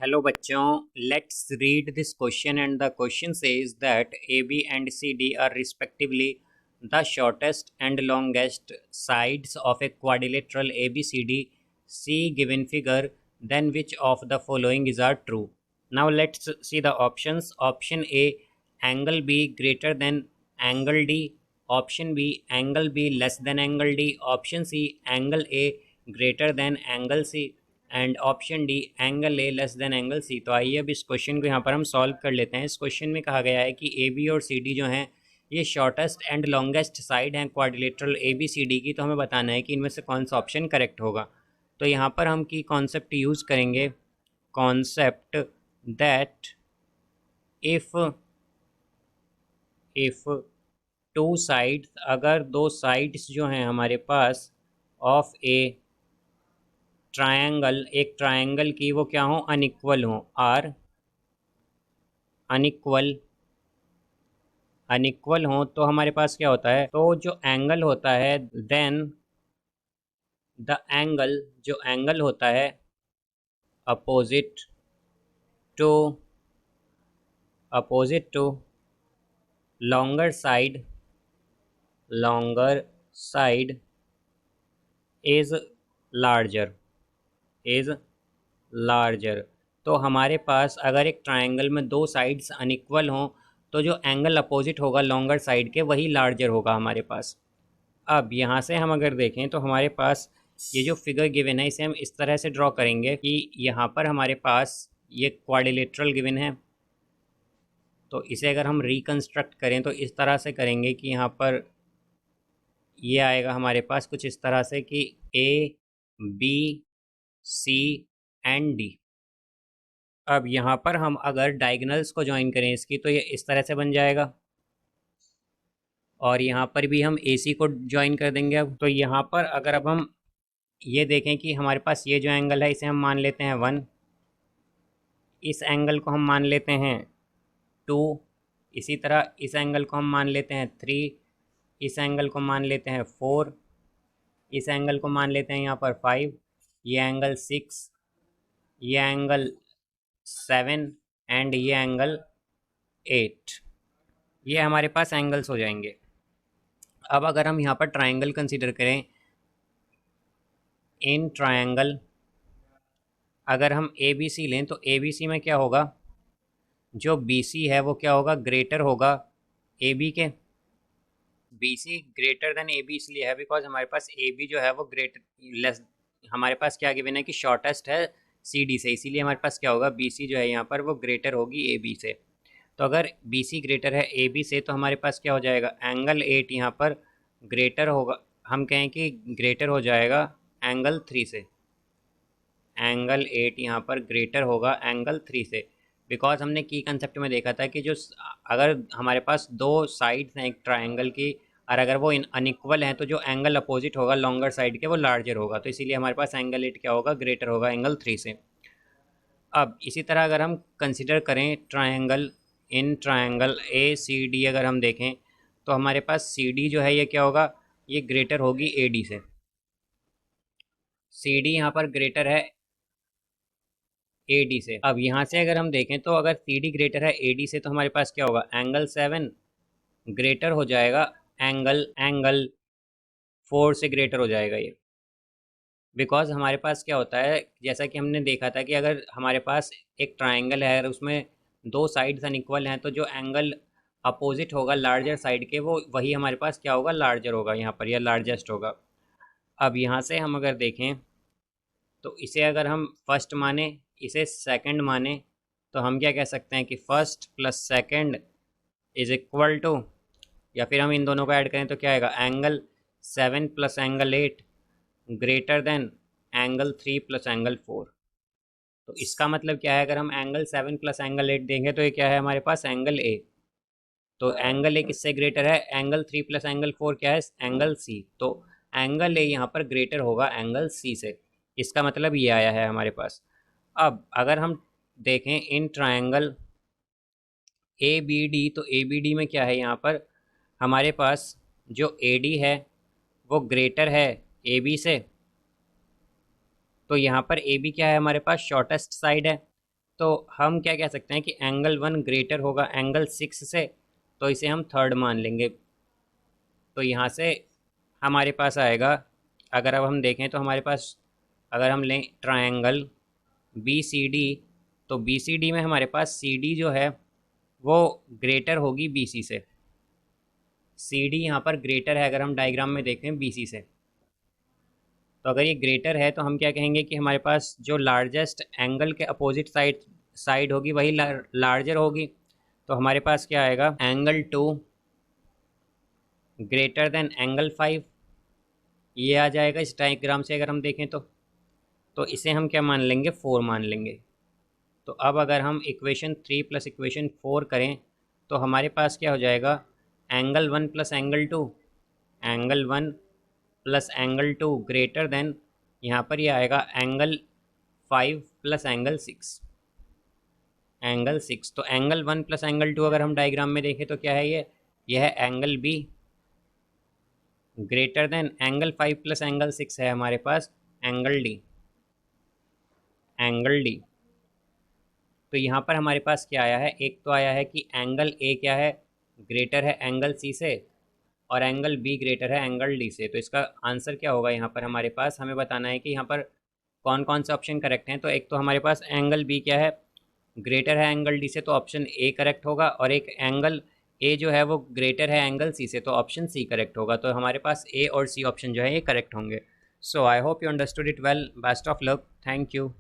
Hello बच्चों, let's read this question and the question says that A B and C D are respectively the shortest and longest sides of a quadrilateral A B C D see given figure then which of the following is are true. Now let's see the options. Option A, angle B greater than angle D. Option B, angle B less than angle D. Option C, angle A greater than angle C. And option D, angle A less than angle C. तो आइए अब इस question को यहाँ पर हम solve कर लेते हैं. इस क्वेश्चन में कहा गया है कि ए बी और सी डी जो हैं ये शॉर्टेस्ट एंड लॉन्गेस्ट साइड हैं quadrilateral A B C D की. तो हमें बताना है कि इनमें से कौन सा ऑप्शन करेक्ट होगा. तो यहाँ पर हम की कॉन्सेप्ट यूज़ करेंगे, concept that if two sides, अगर दो साइड्स जो हैं हमारे पास ऑफ ए ट्रायंगल, एक ट्रायंगल की वो क्या हो, अनइक्वल हो, आर अनइक्वल हो, तो हमारे पास क्या होता है, तो जो एंगल होता है देन द एंगल, जो एंगल होता है opposite to longer side is larger. तो हमारे पास अगर एक ट्रायंगल में दो साइड्स अनइक्वल हों तो जो एंगल अपोजिट होगा लॉन्गर साइड के वही लार्जर होगा हमारे पास. अब यहाँ से हम अगर देखें तो हमारे पास ये जो फिगर गिवन है इसे हम इस तरह से ड्रॉ करेंगे कि यहाँ पर हमारे पास ये क्वाड्रिलेटरल गिवन है. तो इसे अगर हम रिकंस्ट्रक्ट करें तो इस तरह से करेंगे कि यहाँ पर ये आएगा हमारे पास कुछ इस तरह से कि A B C and D. अब यहाँ पर हम अगर डायगोनल्स को ज्वाइन करें इसकी तो ये इस तरह से बन जाएगा, और यहाँ पर भी हम ए सी को ज्वाइन कर देंगे. अब तो यहाँ पर अगर अब हम ये देखें कि हमारे पास ये जो एंगल है इसे हम मान लेते हैं 1, इस एंगल को हम मान लेते हैं 2, इसी तरह इस एंगल को हम मान लेते हैं 3, इस एंगल को मान लेते हैं 4, इस एंगल को मान लेते हैं यहाँ पर 5, ये एंगल 6, ये एंगल 7 एंड ये एंगल 8. ये हमारे पास एंगल्स हो जाएंगे. अब अगर हम यहाँ पर ट्रायंगल कंसीडर करें, इन ट्रायंगल अगर हम ए बी सी लें तो ए बी सी में क्या होगा, जो बी सी है वो क्या होगा, ग्रेटर होगा ए बी के. B C greater than A B इसलिए है बिकॉज हमारे पास ए बी जो है वो ग्रेटर लेस, हमारे पास क्या गिवन है कि शॉर्टेस्ट है सी डी से, इसीलिए हमारे पास क्या होगा, बी सी जो है यहाँ पर वो ग्रेटर होगी ए बी से. तो अगर बी सी ग्रेटर है ए बी से तो हमारे पास क्या हो जाएगा, एंगल 8 यहाँ पर ग्रेटर होगा, हम कहें कि ग्रेटर हो जाएगा एंगल 3 से. एंगल 8 यहाँ पर ग्रेटर होगा एंगल 3 से, बिकॉज हमने की कंसेप्ट में देखा था कि जो अगर हमारे पास दो साइड्स हैं एक ट्रायंगल की और अगर वो अनइक्वल हैं तो जो एंगल अपोजिट होगा लॉन्गर साइड के वो लार्जर होगा. तो इसीलिए हमारे पास एंगल 8 क्या होगा, ग्रेटर होगा एंगल 3 से. अब इसी तरह अगर हम कंसिडर करें triangle, in triangle A C D अगर हम देखें तो हमारे पास सी डी जो है ये क्या होगा, ये ग्रेटर होगी ए डी से. सी डी यहाँ पर ग्रेटर है ए डी से. अब यहाँ से अगर हम देखें तो अगर सी डी ग्रेटर है ए डी से तो हमारे पास क्या होगा, एंगल 7 ग्रेटर हो जाएगा एंगल 4 से ग्रेटर हो जाएगा ये. बिकॉज हमारे पास क्या होता है, जैसा कि हमने देखा था कि अगर हमारे पास एक ट्राइंगल है और उसमें दो साइड्स अनइक्वल हैं तो जो एंगल अपोजिट होगा लार्जर साइड के वो वही हमारे पास क्या होगा, लार्जर होगा यहाँ पर, या लार्जेस्ट होगा. अब यहाँ से हम अगर देखें तो इसे अगर हम फर्स्ट माने, इसे सेकंड माने, तो हम क्या कह सकते हैं कि first plus second is equal to, या फिर हम इन दोनों को ऐड करें तो क्या आएगा, angle 7 plus angle 8 greater than angle 3 plus angle 4. तो इसका मतलब क्या है, अगर हम एंगल 7 प्लस एंगल 8 देंगे तो ये क्या है हमारे पास, एंगल ए. तो एंगल ए किससे ग्रेटर है, एंगल 3 प्लस एंगल 4 क्या है, एंगल सी. तो एंगल ए यहाँ पर ग्रेटर होगा एंगल सी से. इसका मतलब ये आया है हमारे पास. अब अगर हम देखें in triangle A B D, तो ए बी डी में क्या है, यहाँ पर हमारे पास जो ए डी है वो ग्रेटर है ए बी से. तो यहाँ पर ए बी क्या है हमारे पास, शॉर्टेस्ट साइड है. तो हम क्या कह सकते हैं कि एंगल 1 ग्रेटर होगा एंगल 6 से, तो इसे हम थर्ड मान लेंगे। तो यहाँ से हमारे पास आएगा, अगर अब हम देखें तो हमारे पास, अगर हम लें ट्रायंगल बी सी डी, तो बी सी डी में हमारे पास सी डी जो है वो ग्रेटर होगी बी सी से। सी डी यहाँ पर ग्रेटर है अगर हम डायग्राम में देखें बी सी से। तो अगर ये ग्रेटर है तो हम क्या कहेंगे कि हमारे पास जो लार्जेस्ट एंगल के अपोजिट साइड साइड होगी वही लार्जर होगी। तो हमारे पास क्या आएगा, एंगल 2 ग्रेटर देन एंगल 5, ये आ जाएगा इस डायग्राम से अगर हम देखें तो इसे हम क्या मान लेंगे, 4 मान लेंगे। तो अब अगर हम इक्वेशन 3 प्लस इक्वेशन 4 करें तो हमारे पास क्या हो जाएगा, angle 1 plus angle 2, angle 1 plus angle 2 greater than, यहाँ पर ये आएगा एंगल 5 प्लस एंगल 6, एंगल 6। तो एंगल 1 प्लस एंगल 2 अगर हम डायग्राम में देखें तो क्या है, ये है angle B greater than angle 5 plus angle 6 है हमारे पास एंगल डी, एंगल डी। तो यहाँ पर हमारे पास क्या आया है, एक तो आया है कि एंगल ए क्या है, ग्रेटर है एंगल सी से, और एंगल बी ग्रेटर है एंगल डी से। तो इसका आंसर क्या होगा, यहाँ पर हमारे पास हमें बताना है कि यहाँ पर कौन कौन से ऑप्शन करेक्ट हैं। तो एक तो हमारे पास एंगल बी क्या है, ग्रेटर है एंगल डी से, तो ऑप्शन ए करेक्ट होगा। और एक एंगल ए जो है वो ग्रेटर है एंगल सी से, तो ऑप्शन सी करेक्ट होगा। तो हमारे पास ए और सी ऑप्शन जो है ये करेक्ट होंगे। So I hope you understood it well. Best of luck. Thank you.